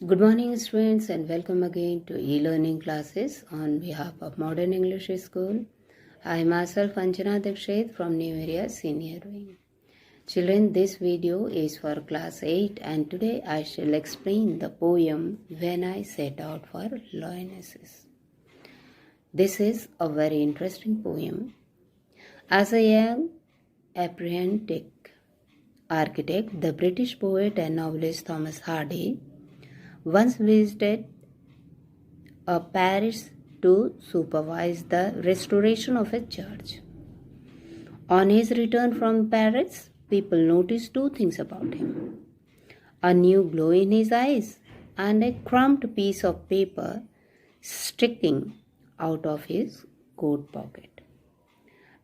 Good morning, students, and welcome again to e-learning classes on behalf of Modern English School. I myself Anjana Dikshit from New Area Senior Wing. Children, this video is for class 8 and today I shall explain the poem When I Set Out for Lionesses. This is a very interesting poem. As a young apprentice architect, the British poet and novelist Thomas Hardy once visited Paris to supervise the restoration of a church. On his return from Paris, people noticed two things about him: a new glow in his eyes and a crumbed piece of paper sticking out of his coat pocket.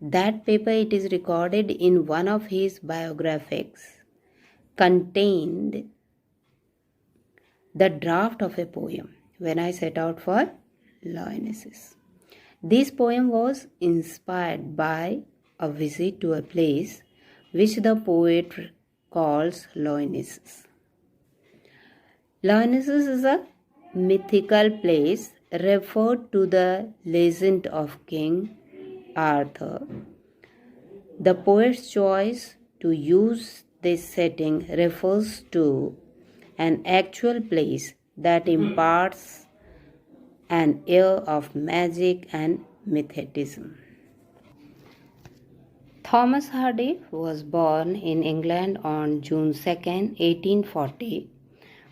That paper, it is recorded in one of his biographies, contained the draft of a poem, When I Set Out for Lionesses. This poem was inspired by a visit to a place which the poet calls Lionesses. Lionesses is a mythical place referred to the legend of King Arthur. The poet's choice to use this setting refers to an actual place that imparts an air of magic and mysticism. Thomas Hardy was born in England on June 2, 1840.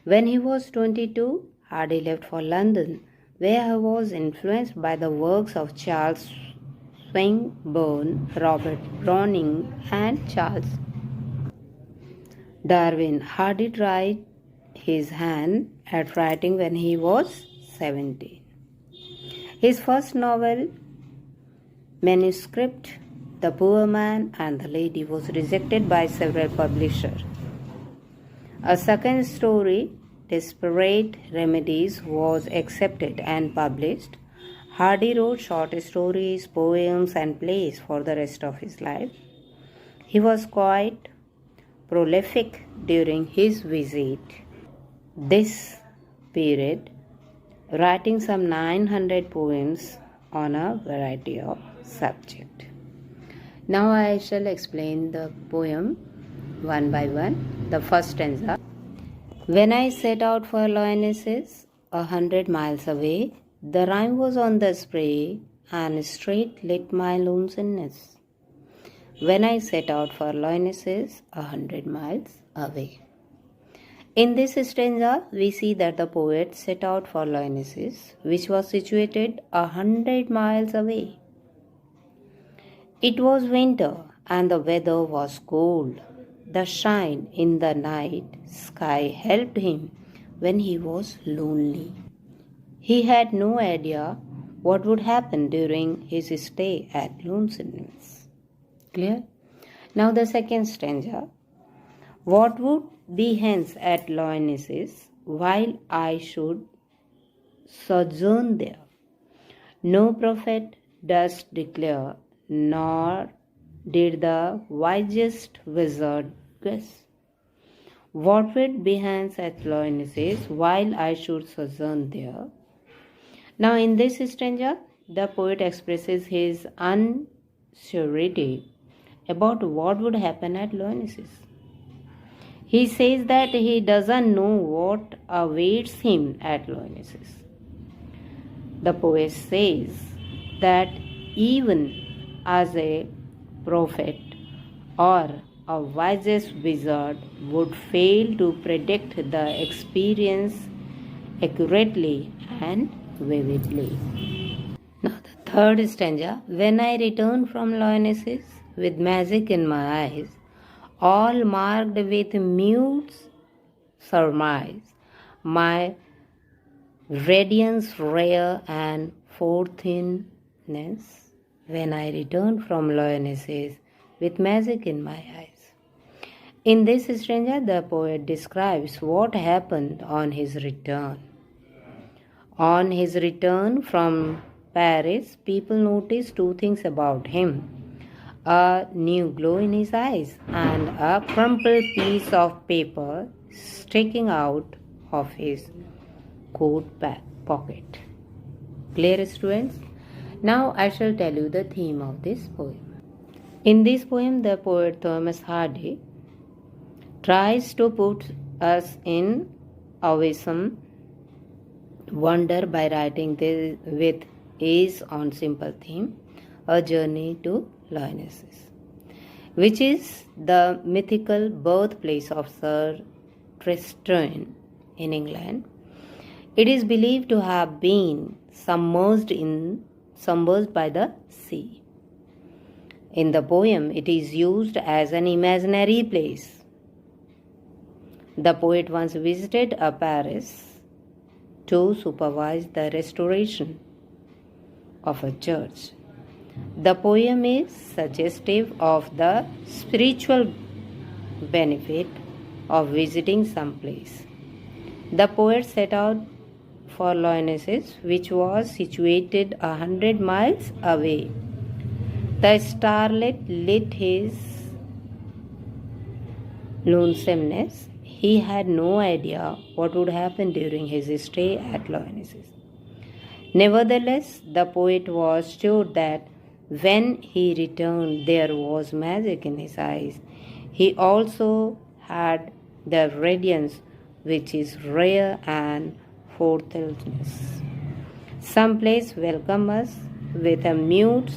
When he was 22, Hardy left for London, where he was influenced by the works of Charles Swinburne, Robert Browning, and Charles Darwin. Hardy tried his hand at writing when he was 17. His first novel, manuscript, The Poor Man and the Lady, was rejected by several publishers. A second story, Desperate Remedies, was accepted and published. Hardy wrote short stories, poems, and plays for the rest of his life. He was quite prolific during his visit this period, writing some 900 poems on a variety of subjects. Now I shall explain the poem one by one. The first stanza. When I set out for Lionesses, 100 miles away, the rime was on the spray and straight lit my lonesomeness. When I set out for Lionesses, 100 miles away. In this stanza, we see that the poet set out for Lionesses, which was situated 100 miles away. It was winter and the weather was cold. The shine in the night sky helped him when he was lonely. He had no idea what would happen during his stay at Lonesomeness. Clear? Now the second stanza. What would be hence at Lionesses while I should sojourn there? No prophet dost declare, nor did the wisest wizard guess. What would be hence at Lionesses while I should sojourn there? Now in this stanza, the poet expresses his uncertainty about what would happen at Lionesses. He says that he doesn't know what awaits him at Lionesses. The poet says that even as a prophet or a wisest wizard would fail to predict the experience accurately and vividly. Now the third stanza. When I return from Lionesses with magic in my eyes, all marked with mute surmise, my radiance rare and forthiness, when I return from Lionesses with magic in my eyes. In this stanza, the poet describes what happened on his return. On his return from Paris, people noticed two things about him: a new glow in his eyes and a crumpled piece of paper sticking out of his pocket. Clear, students? Now I shall tell you the theme of this poem. In this poem, the poet Thomas Hardy tries to put us in awesome wonder by writing this with ease on simple theme, a journey to Lionesses, which is the mythical birthplace of Sir Tristram in England. It is believed to have been submerged by the sea. In the poem, it is used as an imaginary place. The poet once visited Paris to supervise the restoration of a church. The poem is suggestive of the spiritual benefit of visiting some place. The poet set out for Lionesses, which was situated 100 miles away. The starlight lit his lonesomeness. He had no idea what would happen during his stay at Lionesses. Nevertheless, the poet was sure that when he returned, there was magic in his eyes. He also had the radiance which is rare and forthlessness. Some place welcome us with a mute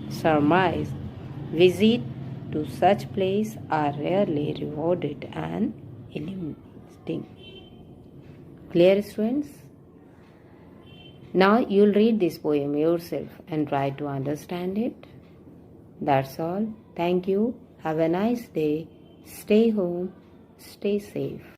surmise. Visit to such place are rarely rewarded and illuminating. Clear, students? Now you'll read this poem yourself and try to understand it. That's all. Thank you. Have a nice day. Stay home. Stay safe.